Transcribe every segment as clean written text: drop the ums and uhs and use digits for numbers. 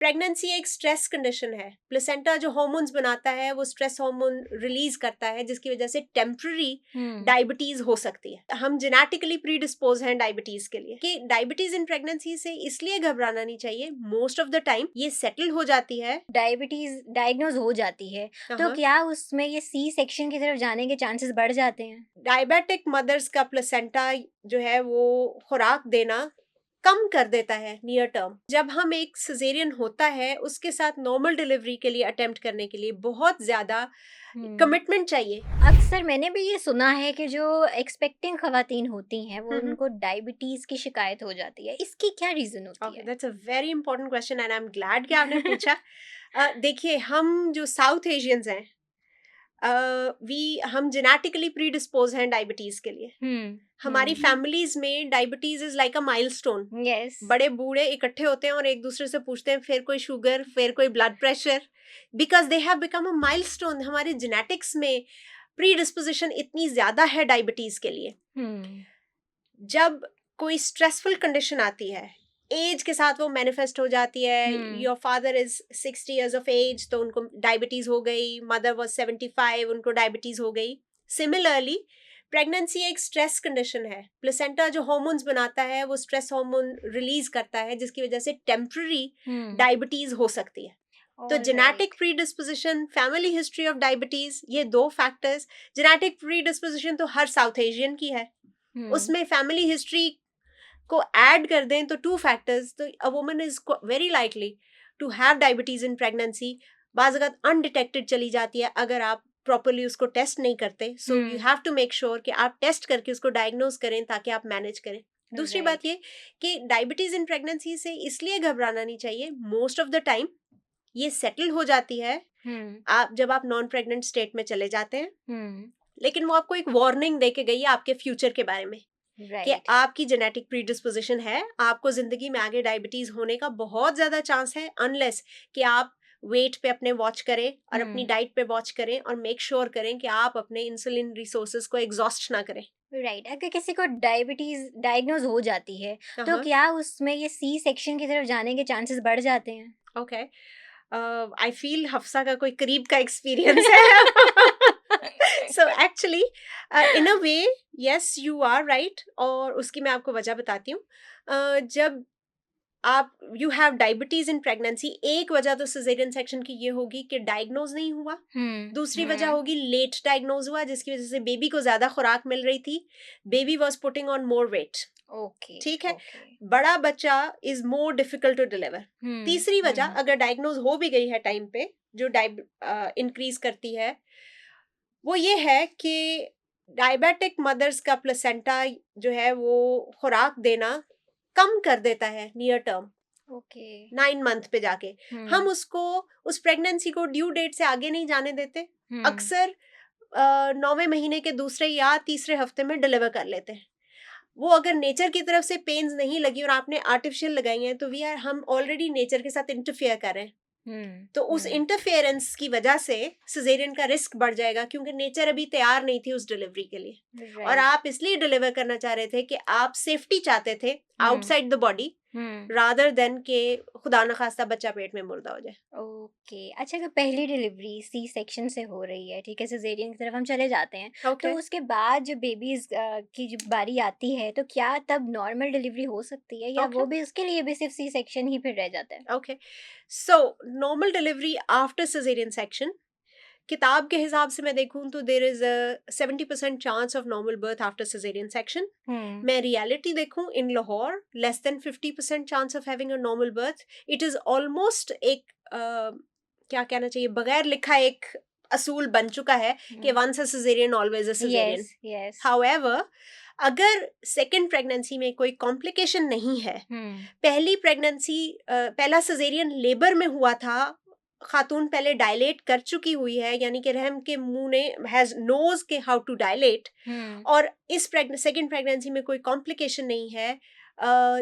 Pregnancy एक stress condition है। Placenta जो हार्मोन्स बनाता है वो स्ट्रेस हार्मोन रिलीज करता है, जिसकी वजह से टेम्पररी डायबिटीज हो सकती है। हम जेनेटिकली प्रीडिस्पोज हैं डायबिटीज के लिए। कि डायबिटीज इन प्रेगनेंसी से इसलिए घबराना नहीं चाहिए, मोस्ट ऑफ द टाइम ये सेटल हो जाती है। डायबिटीज डायग्नोज हो जाती है तो क्या उसमें ये सी सेक्शन की तरफ जाने के चांसेस बढ़ जाते हैं? डायबिटिक मदर्स का प्लेसेंटा जो है वो खुराक देना कम कर देता है नियर टर्म। जब हम एक सिजेरियन होता है उसके साथ नॉर्मल डिलीवरी के लिए अटेम्प्ट करने के लिए बहुत ज्यादा कमिटमेंट चाहिए। अक्सर मैंने भी ये सुना है कि जो एक्सपेक्टिंग खवातीन होती हैं वो उनको डायबिटीज की शिकायत हो जाती है, इसकी क्या रीजन होती है? That's a very important question and I am glad कि आपने पूछा। देखिए, हम जो साउथ एशियंस हैं, हम जेनेटिकली प्रीडिस्पोज हैं डायबिटीज के लिए। हमारी फैमिलीज में diabetes is like a milestone. Yes. बड़े बूढ़े इकट्ठे होते हैं और एक दूसरे से पूछते हैं फिर कोई शुगर, फिर कोई blood pressure, because they have become a milestone. हमारे जेनेटिक्स में प्रीडिस्पोजिशन इतनी ज्यादा है डायबिटीज के लिए। जब कोई स्ट्रेसफुल कंडीशन आती है, एज के साथ वो मैनिफेस्ट हो जाती है। Your father is 60 years of age, तो उनको डायबिटीज हो गई। मदर वाज 75, उनको डायबिटीज हो गई। सिमिलरली प्रेगनेंसी एक स्ट्रेस कंडीशन है। प्लेसेंटा जो हार्मोन्स बनाता है वो स्ट्रेस हार्मोन रिलीज करता है, जिसकी वजह से टेम्पररी डायबिटीज हो सकती है। तो genetic predisposition, family history of diabetes, ये दो फैक्टर्स। जेनेटिक प्रीडिस्पोजिशन तो हर साउथ एशियन की है, उसमें फैमिली हिस्ट्री को ऐड कर दें तो 2 फैक्टर्स, तो a woman is very likely to have diabetes in pregnancy. बाज़ अगर अनडिटेक्टेड चली जाती है अगर आप प्रॉपरली उसको टेस्ट नहीं करते। So you have to make sure कि आप टेस्ट करके उसको डायग्नोज करें ताकि आप मैनेज करें। दूसरी बात ये कि डायबिटीज इन प्रेगनेंसी से इसलिए घबराना नहीं चाहिए, मोस्ट ऑफ द टाइम ये सेटल हो जाती है आप जब आप नॉन प्रेग्नेंट स्टेट में चले जाते हैं। लेकिन वो आपको एक वार्निंग दे के गई है आपके फ्यूचर के बारे में कि आपकी जेनेटिक प्रीडिस्पोजिशन है, आपको जिंदगी में आगे डायबिटीज होने का बहुत ज्यादा चांस है, अनलेस कि आप वेट पे अपने वॉच करें और अपनी डाइट पे वॉच करें और मेक श्योर करें कि आप अपने इंसुलिन रिसोर्सेज को एग्जॉस्ट ना करें। राइट। अगर किसी को डायबिटीज डायग्नोज हो जाती है तो क्या उसमें ये सी सेक्शन की तरफ जाने के चांसेस बढ़ जाते हैं? ओके, आई फील हफ्सा का कोई करीब का एक्सपीरियंस है। So actually in a way yes you are right, और उसकी मैं आपको वजह बताती हूँ। जब आप you have diabetes in pregnancy, एक वजह तो सिजेरियन सेक्शन की ये होगी कि डायग्नोज नहीं हुआ। दूसरी वजह होगी लेट डायग्नोज हुआ, जिसकी वजह से बेबी को ज्यादा खुराक मिल रही थी, baby was putting on more weight. ठीक है, बड़ा बच्चा is more difficult to deliver. तीसरी वजह अगर डायग्नोज हो भी गई है टाइम पे, जो इंक्रीज करती है वो ये है कि डायबिटिक मदर्स का प्लेसेंटा जो है वो खुराक देना कम कर देता है नियर टर्म। 9 मंथ पे जाके हम उसको उस प्रेगनेंसी को ड्यू डेट से आगे नहीं जाने देते। अक्सर 9वें महीने के दूसरे या तीसरे हफ्ते में डिलीवर कर लेते हैं। वो अगर नेचर की तरफ से पेन्स नहीं लगी और आपने आर्टिफिशियल लगाई हैं तो हम ऑलरेडी नेचर के साथ इंटरफेयर कर रहे हैं। तो उस इंटरफेरेंस की वजह से सिजेरियन का रिस्क बढ़ जाएगा, क्योंकि नेचर अभी तैयार नहीं थी उस डिलीवरी के लिए। और आप इसलिए डिलीवर करना चाह रहे थे कि आप सेफ्टी चाहते थे outside the body, rather than के खुदा न खास्ता बच्चा पेट में मुर्दा हो जाए। अच्छा, अगर पहली डिलीवरी सी सेक्शन से हो रही है, ठीक है, सिजेरियन की तरफ हम चले जाते हैं, तो उसके बाद जो बेबीज की जो बारी आती है तो क्या तब नॉर्मल डिलीवरी हो सकती है या वो भी उसके लिए भी सिर्फ सी सेक्शन ही फिर रह जाता है? Okay, so normal delivery after caesarean section, किताब के हिसाब से मैं देखूं तो there is a 70% chance of normal birth after caesarean section. मैं रियलिटी देखूं in Lahore, less than 50% chance of having a normal birth. It is almost एक क्या कहना चाहिए, बगैर लिखा एक असूल बन चुका है कि once a caesarean always a caesarean. However, अगर सेकेंड प्रेगनेंसी में कोई कॉम्प्लिकेशन नहीं है, पहली प्रेगनेंसी पहला सिजेरियन लेबर में हुआ था, खातून पहले डायलेट कर चुकी हुई है, यानी कि रहम के मुंह ने हैज नोज के हाउ टू डायलेट, और इस सेकेंड प्रेगनेंसी में कोई कॉम्प्लिकेशन नहीं है,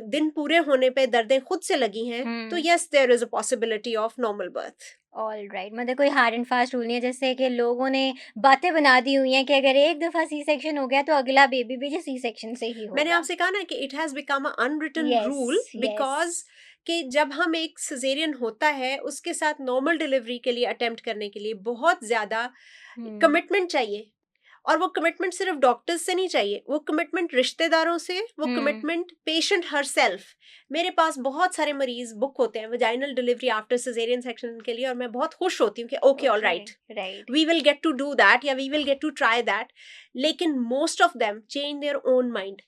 दिन पूरे होने पे दर्दें खुद से लगी हैं, तो yes there is a possibility of normal birth. All right, मतलब कोई हार्ड एंड फास्ट रूल नहीं है, जैसे कि लोगों ने बातें बना दी हुई हैं कि अगर एक दफा सी सेक्शन हो गया तो अगला बेबी भी जो सी सेक्शन से ही होगा। मैंने आपसे कहा ना कि it has become a unwritten rule, because कि जब हम एक सिजेरियन होता है उसके साथ नॉर्मल डिलीवरी के लिए अटेम्प्ट करने के लिए बहुत ज़्यादा कमिटमेंट चाहिए, और वो कमिटमेंट सिर्फ डॉक्टर्स से नहीं चाहिए, वो कमिटमेंट रिश्तेदारों से, वो कमिटमेंट पेशेंट हर सेल्फ। मेरे पास बहुत सारे मरीज बुक होते हैं vaginal delivery after caesarean section के लिए, और मैं बहुत खुश होती हूँ कि okay all right, we will get to do that या we will get to try that. लेकिन most of them change their own mind.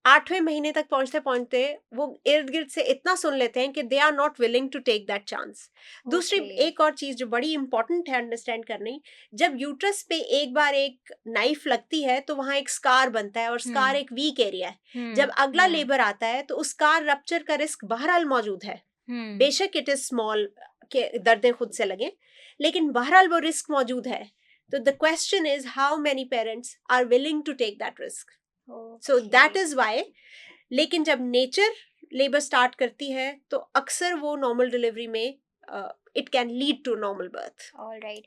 8वें महीने तक पहुंचते पहुंचते वो इर्द गिर्द से इतना सुन लेते हैं कि they are not willing to take that chance. दूसरी एक और चीज जो बड़ी इंपॉर्टेंट है अंडरस्टैंड करनी, जब यूट्रस पे एक बार एक नाइफ लगती है तो वहां एक स्कार बनता है, और स्कार एक वीक एरिया है। जब अगला लेबर आता है तो उस स्कार रप्चर का रिस्क बहरहाल मौजूद है, बेशक इट इज स्मॉल के दर्दें खुद से लगे, लेकिन बहरहाल वो रिस्क मौजूद है। तो the question is how many parents are willing to take that risk. So that is why. लेकिन जब नेचर लेबर स्टार्ट करती है तो अक्सर वो नॉर्मल डिलीवरी में it can lead to normal birth. All right.